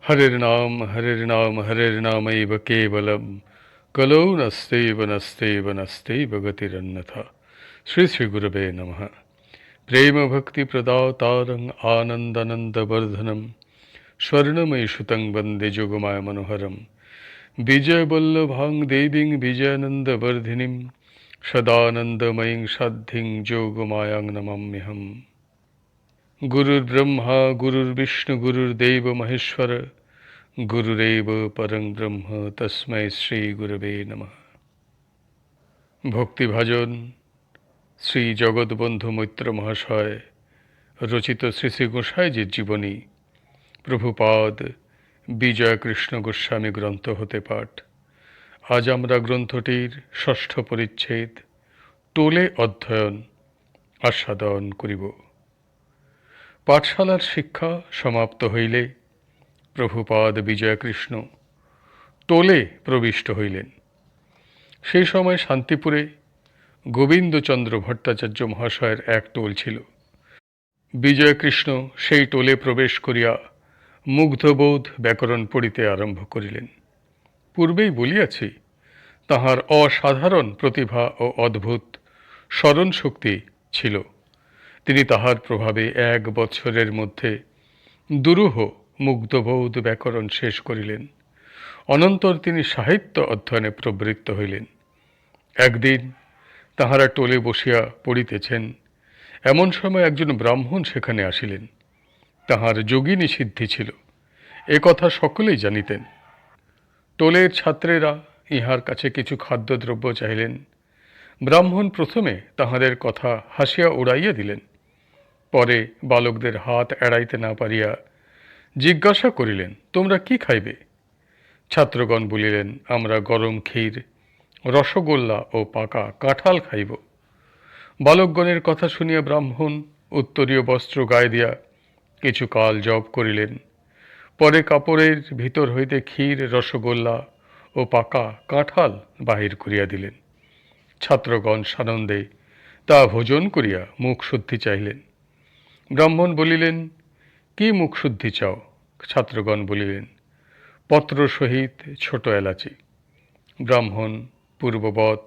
हरिर्नाम हरिर्नामैव केवलम कलौ नस्तेव गतिरन्यथा। श्री श्री गुरवे नमः। प्रेम भक्ति प्रदातारं आनंदानंद वर्धनम स्वर्णमयी सुतं वंदे जोगमाया मनोहरम विजय वल्लभां देवीं विजयानंद वर्धिनीं सदानंदमयीं साध्यं जोगमायां नमाम्यहम्। गुरुर्ब्रह्मा गुरुर्विष्णु गुरुर्देव महेश्वर गुरुरेव परं ब्रह्म तस्मै श्री गुरवे नमः। ভক্তিভাজন শ্রী জগৎবন্ধু মৈত্র মহাশয় রচিত শ্রী শ্রী গোসাইজির জীবনী প্রভুপাদ বিজয় কৃষ্ণ গোস্বামী গ্রন্থ হতে পাঠ। আজ আমরা গ্রন্থটির ষষ্ঠ পরিচ্ছেদ টোলে অধ্যয়ন আস্বাদন করিব। পাঠশালার শিক্ষা সমাপ্ত হইলে প্রভুপাদ বিজয়কৃষ্ণ টোলে প্রবিষ্ট হইলেন। সেই সময় শান্তিপুরে গোবিন্দচন্দ্র ভট্টাচার্য মহাশয়ের এক টোল ছিল। বিজয়কৃষ্ণ সেই টোলে প্রবেশ করিয়া মুগ্ধবোধ ব্যাকরণ পড়িতে আরম্ভ করিলেন। পূর্বেই বলিয়াছি, তাহার অসাধারণ প্রতিভা ও অদ্ভুত স্মরণশক্তি ছিল। তিনি তাহার প্রভাবে 1 বৎসরের মধ্যে দুরূহ মুগ্ধবোধ ব্যাকরণ শেষ করিলেন। অনন্তর তিনি সাহিত্য অধ্যয়নে প্রবৃত্ত হইলেন। একদিন তাহারা টোলে বসিয়া পড়িতেছেন, এমন সময় একজন ব্রাহ্মণ সেখানে আসিলেন। তাহার যোগিনী সিদ্ধি ছিল, এ কথা সকলেই জানিতেন। টোলের ছাত্রেরা ইহার কাছে কিছু খাদ্যদ্রব্য চাইলেন। ব্রাহ্মণ প্রথমে তাহাদের কথা হাসিয়া উড়াইয়া দিলেন। পরে বালকদের হাত এড়াইতে না পারিয়া জিজ্ঞাসা করিলেন, তোমরা কি খাইবে? ছাত্রগণ বলিলেন, আমরা গরম ক্ষীর, রসগোল্লা ও পাকা কাঁঠাল খাইব। বালকগণের কথা শুনিয়া ব্রাহ্মণ উত্তরীয় বস্ত্র গায়ে দিয়া কিছু কাল জপ করিলেন। পরে কাপড়ের ভিতর হইতে ক্ষীর, রসগোল্লা ও পাকা কাঁঠাল বাহির করিয়া দিলেন। ছাত্রগণ সানন্দে তা ভোজন করিয়া মুখ শুদ্ধি চাইলেন। ব্রাহ্মণ বলিলেন, কি মুখ শুদ্ধি চাও? ছাত্রগণ বলিলেন, পত্র সহিত ছোট এলাচি। ব্রাহ্মণ পূর্ববৎ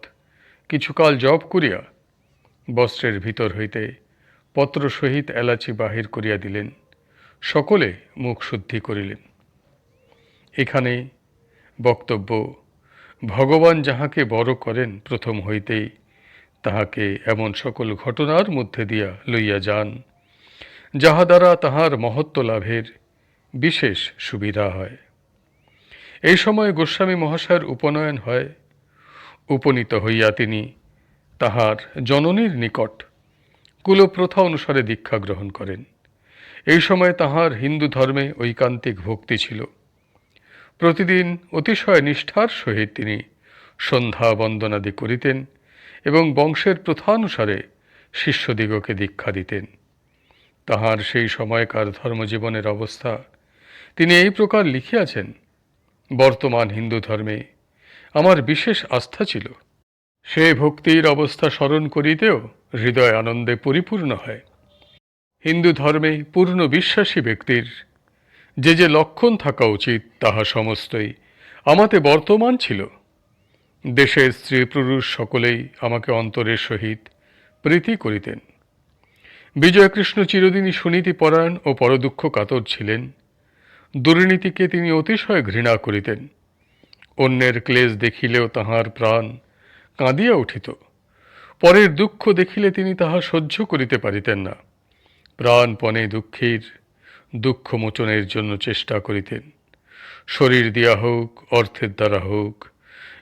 কিছুকাল জপ করিয়া বস্ত্রের ভিতর হইতে পত্র সহিত এলাচি বাহির করিয়া দিলেন। সকলে মুখ শুদ্ধি করিলেন। এখানে বক্তব্য, ভগবান যাহাকে বড় করেন প্রথম হইতেই তাহাকে এমন সকল ঘটনার মধ্যে দিয়া লইয়া যান, যাহা দ্বারা তাহার মহত্ব লাভের বিশেষ সুবিধা হয়। এই সময় গোস্বামী মহাশয়ের উপনয়ন হয়। উপনীত হইয়া তিনি তাহার জননীর নিকট কুলপ্রথা অনুসারে দীক্ষা গ্রহণ করেন। এই সময় তাহার হিন্দু ধর্মে ঐকান্তিক ভক্তি ছিল। প্রতিদিন অতিশয় নিষ্ঠার সহিত তিনি সন্ধ্যা বন্দনাদি করিতেন এবং বংশের প্রথানুসারে শিষ্যদিগকে দীক্ষা দিতেন। তাহার সেই সময়কার ধর্মজীবনের অবস্থা তিনি এই প্রকার লিখিয়াছেন, বর্তমান হিন্দু ধর্মে আমার বিশেষ আস্থা ছিল। সে ভক্তির অবস্থা স্মরণ করিতেও হৃদয় আনন্দে পরিপূর্ণ হয়। হিন্দু ধর্মে পূর্ণ বিশ্বাসী ব্যক্তির যে যে লক্ষণ থাকা উচিত তাহা সমস্তই আমাতে বর্তমান ছিল। দেশের স্ত্রী পুরুষ সকলেই আমাকে অন্তরের সহিত প্রীতি করিতেন। বিজয়কৃষ্ণ চিরদিনই সুনীতিপরায়ণ ও পরদুঃখ কাতর ছিলেন। দুর্নীতিকে তিনি অতিশয় ঘৃণা করিতেন। অন্যের ক্লেশ দেখিলেও তাহার প্রাণ কাঁদিয়া উঠিত। পরের দুঃখ দেখিলে তিনি তাহা সহ্য করিতে পারিতেন না। প্রাণপণে দুঃখীর দুঃখ মোচনের জন্য চেষ্টা করিতেন। শরীর দিয়া হোক, অর্থের দ্বারা হোক,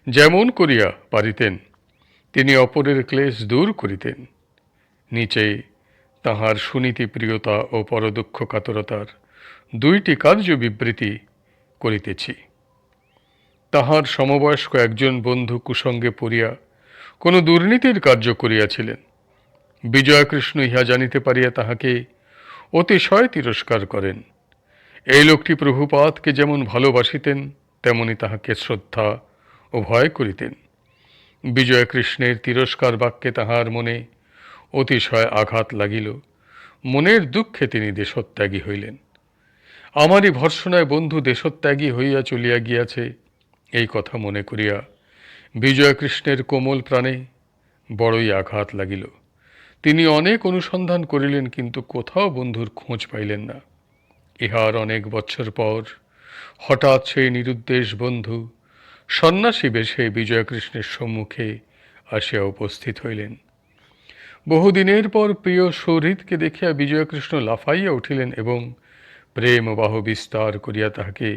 যেমন করিয়া পারিতেন তিনি অপরের ক্লেশ দূর করিতেন। নিচে তাহার সুনীতিপ্রিয়তা ও পরদুঃখ কাতরতার 2টি কার্য বিবৃতি করিতেছি। তাহার সমবয়স্ক একজন বন্ধু কুসঙ্গে পড়িয়া কোনো দুর্নীতির কার্য করিয়াছিলেন। বিজয়কৃষ্ণ ইহা জানিতে পারিয়া তাহাকে অতিশয় তিরস্কার করেন। এই লোকটি প্রভুপাদকে যেমন ভালোবাসিতেন তেমনি তাহাকে শ্রদ্ধা ও ভয় করিতেন। বিজয়কৃষ্ণের তিরস্কার বাক্যে তাহার মনে অতিশয় আঘাত লাগিল। মনের দুঃখে তিনি দেশত্যাগী হইলেন। আমারই ভর্ৎসনায় বন্ধু দেশত্যাগী হইয়া চলিয়া গিয়াছে, এই কথা মনে করিয়া বিজয়কৃষ্ণের কোমল প্রাণে বড়ই আঘাত লাগিল। তিনি অনেক অনুসন্ধান করিলেন, কিন্তু কোথাও বন্ধুর খোঁজ পাইলেন না। ইহার অনেক বৎসর পর হঠাৎ সেই নিরুদ্দেশ বন্ধু সন্ন্যাসী বেশে বিজয়কৃষ্ণের সম্মুখে আসিয়া উপস্থিত হইলেন। বহুদিনের পর প্রিয় সৌহৃদকে দেখিয়া বিজয়কৃষ্ণ লাফাইয়া উঠিলেন এবং প্রেমবাহ বিস্তার করিয়া তাহাকে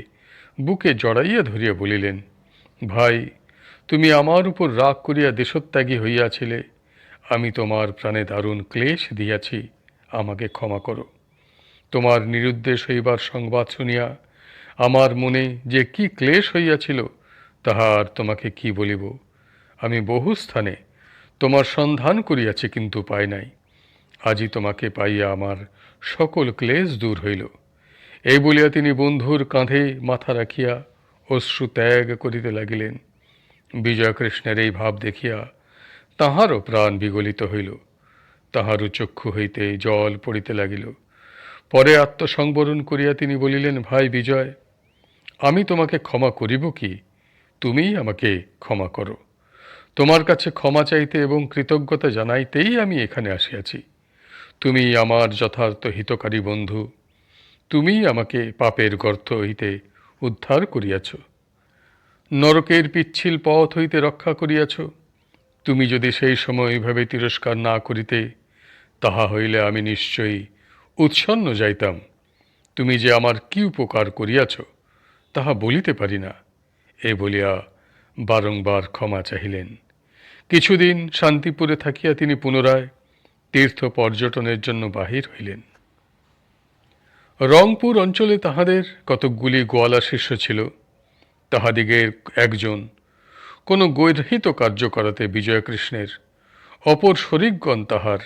বুকে জড়াইয়া ধরিয়া বলিলেন, ভাই, তুমি আমার উপর রাগ করিয়া দেশত্যাগী হইয়াছিলে। আমি তোমার প্রাণে দারুণ ক্লেশ দিয়াছি, আমাকে ক্ষমা করো। তোমার নিরুদ্দেশ হইবার সংবাদ শুনিয়া আমার মনে যে কি ক্লেশ হইয়াছিল, তাহার তোমাকে কি বলিব। আমি বহু স্থানে তোমার সন্ধান করিয়াছি, কিন্তু পাই নাই। আজই তোমাকে পাইয়া আমার সকল ক্লেশ দূর হইল। এই বলিয়া তিনি বন্ধুর কাঁধে মাথা রাখিয়া অশ্রু ত্যাগ করিতে লাগিলেন। বিজয়কৃষ্ণের এই ভাব দেখিয়া তাহারও প্রাণ বিগলিত হইল, তাহারও চক্ষু হইতে জল পড়িতে লাগিল। পরে আত্মসংবরণ করিয়া তিনি বলিলেন, ভাই বিজয়, আমি তোমাকে ক্ষমা করিব কি? তুমিই আমাকে ক্ষমা করো। তোমার কাছে ক্ষমা চাইতে এবং কৃতজ্ঞতা জানাইতেই আমি এখানে আসিয়াছি। তুমি আমার যথার্থ হিতকারী বন্ধু। তুমিই আমাকে পাপের গর্ত হইতে উদ্ধার করিয়াছ, নরকের পিচ্ছিল পথ হইতে রক্ষা করিয়াছ। তুমি যদি সেই সময় এইভাবে তিরস্কার না করিতে, তাহা হইলে আমি নিশ্চয়ই উৎসন্ন যাইতাম। তুমি যে আমার কি উপকার করিয়াছ, তাহা বলিতে পারি না। এ বলিয়া বারংবার ক্ষমা চাহিলেন। কিছুদিন শান্তিপুরে থাকিয়া তিনি পুনরায় তীর্থ পর্যটনের জন্য বাহির হইলেন। রংপুর অঞ্চলে তাহাদের কতকগুলি গোয়ালা শিষ্য ছিল। তাহাদিগের একজন কোনো গর্হিত কার্য করাতে বিজয়কৃষ্ণের অপর শরিকগণ তাহার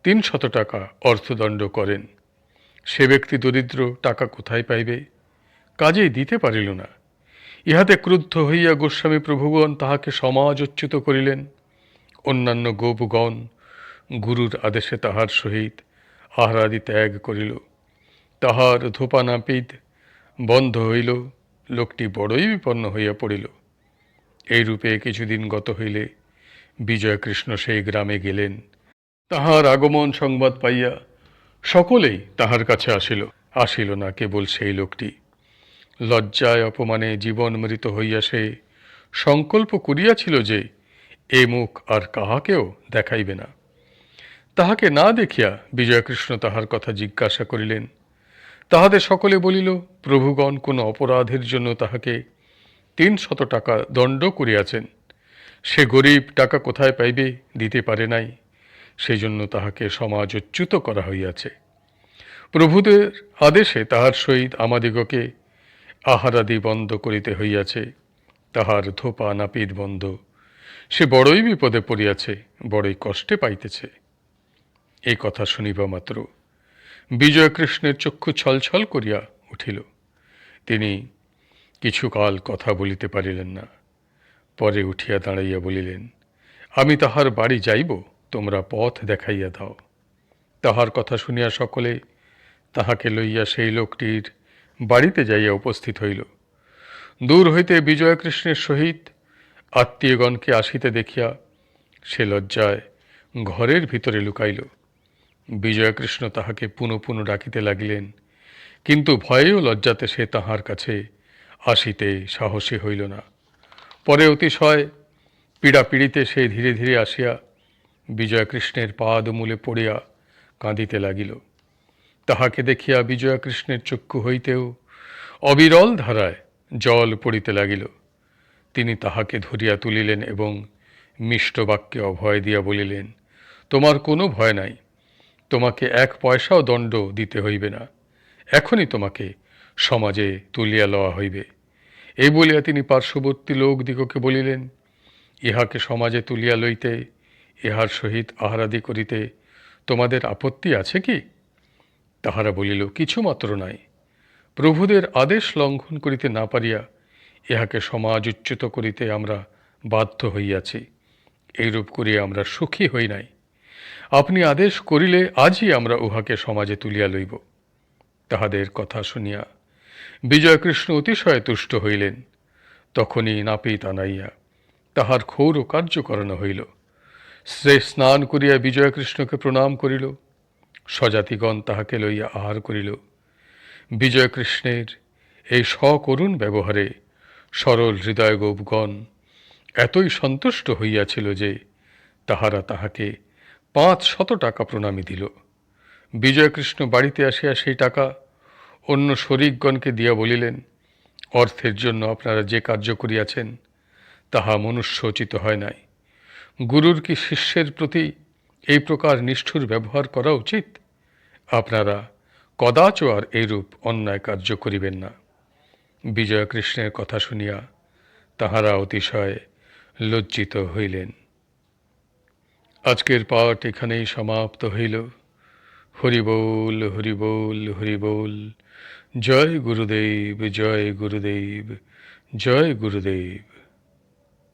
৩০০ টাকা অর্থদণ্ড করেন। সে ব্যক্তি দরিদ্র, টাকা কোথায় পাইবে, কাজেই দিতে পারিল না। ইহাতে ক্রুদ্ধ হইয়া গোস্বামী প্রভুগণ তাহাকে সমাজচ্যুত করিলেন। অন্যান্য গোপগণ গুরুর আদেশে তাহার সহিত আহারাদি ত্যাগ করিল। তাহার ধূপানাপিত বন্ধ হইল। লোকটি বড়ই বিপন্ন হইয়া পড়িল। এইরূপে কিছুদিন গত হইলে বিজয়কৃষ্ণ সেই গ্রামে গেলেন। তাহার আগমন সংবাদ পাইয়া সকলেই তাহার কাছে আসিল না কেবল সেই লোকটি। লজ্জায় অপমানে জীবন মৃত হইয়া সে সংকল্প করিয়াছিল যে এ মুখ আর কাহাকেও দেখাইবে না। তাহাকে না দেখিয়া বিজয়কৃষ্ণ তাহার কথা জিজ্ঞাসা করিলেন। তাহাদের সকলে বলিল, প্রভুগণ কোনো অপরাধের জন্য তাহাকে ৩০০ টাকা দণ্ড করিয়াছেন। সে গরিব, টাকা কোথায় পাইবে, দিতে পারে নাই, সেজন্য তাহাকে সমাজচ্যুত করা হইয়াছে। প্রভুদের আদেশে তাহার সহিত আমাদিগকে আহারাদি বন্ধ করিতে হইয়াছে। তাহার ধোপা নাপিত বন্ধ। সে বড়ই বিপদে পড়িয়াছে, বড়ই কষ্টে পাইতেছে। এই কথা শুনিবা মাত্র বিজয়কৃষ্ণের চক্ষু ছলছল করিয়া উঠিল। তিনি কিছুকাল কথা বলিতে পারিলেন না। পরে উঠিয়া দাঁড়াইয়া বলিলেন, আমি তাহার বাড়ি যাইব, তোমরা পথ দেখাইয়া দাও। তাহার কথা শুনিয়া সকলে তাহাকে লইয়া সেই লোকটির বাড়িতে যাইয়া উপস্থিত হইল। দূর হইতে বিজয়কৃষ্ণের সহিত আত্মীয়গণকে আসিতে দেখিয়া সে লজ্জায় ঘরের ভিতরে লুকাইল। বিজয়কৃষ্ণ তাহাকে পুনঃ পুনঃ ডাকিতে লাগিলেন, কিন্তু ভয়ে ও লজ্জাতে সে তাহার কাছে আসিতে সাহসী হইল না। পরে অতিশয় পীড়াপীড়িতে সে ধীরে ধীরে আসিয়া বিজয়কৃষ্ণের পাদমূলে পড়িয়া কাঁদিতে লাগিল। তাহাকে দেখিয়া বিজয়কৃষ্ণের চক্ষু হইতেও অবিরল ধারায় জল পড়িতে লাগিল। তিনি তাহাকে ধরিয়া তুলিলেন এবং মিষ্ট বাক্যে অভয় দিয়া বলিলেন, তোমার কোনো ভয় নাই, তোমাকে ১ পয়সাও দণ্ড দিতে হইবে না। এখনই তোমাকে সমাজে তুলিয়া লওয়া হইবে। এই বলিয়া তিনি পার্শ্ববর্তী লোকদিগকে বলিলেন, ইহাকে সমাজে তুলিয়া লইতে, ইহার সহিত আহারাদি করিতে তোমাদের আপত্তি আছে কি? তাহারা বলিল, কিছুমাত্র নাই। প্রভুদের আদেশ লঙ্ঘন করিতে না পারিয়া ইহাকে সমাজচ্যুত করিতে আমরা বাধ্য হইয়াছি। এইরূপ করিয়া আমরা সুখী হই নাই। আপনি আদেশ করিলে আজই আমরা উহাকে সমাজে তুলিয়া লইব। তাহাদের কথা শুনিয়া বিজয়কৃষ্ণ অতিশয় তুষ্ট হইলেন। তখনই নাপিত আনাইয়া তাহার ক্ষৌর কার্য করানো হইল। সে স্নান করিয়া বিজয়কৃষ্ণকে প্রণাম করিল। স্বজাতিগণ তাহাকে লইয়া আহার করিল। বিজয়কৃষ্ণের এই সকরুণ ব্যবহারে সরল হৃদয় গোপগণ এতই সন্তুষ্ট হইয়াছিল যে তাহারা তাহাকে 500 টাকা প্রণামী দিল। বিজয়কৃষ্ণ বাড়িতে আসিয়া সেই টাকা অন্য শরিকগণকে দিয়া বলিলেন, অর্থের জন্য আপনারা যে কার্য করিয়াছেন তাহা মনুষ্যোচিত হয় নাই। গুরুর কি শিষ্যের প্রতি এই প্রকার নিষ্ঠুর ব্যবহার করা উচিত? আপনারা কদাচ আর এইরূপ অন্যায় কার্য করিবেন না। বিজয়কৃষ্ণের কথা শুনিয়া তাহারা অতিশয় লজ্জিত হইলেন। আজকের পাঠ এখানেই সমাপ্ত হইল। হরিবোল হরিবোল হরিবোল। জয় গুরুদেব, জয় গুরুদেব, জয় গুরুদেব।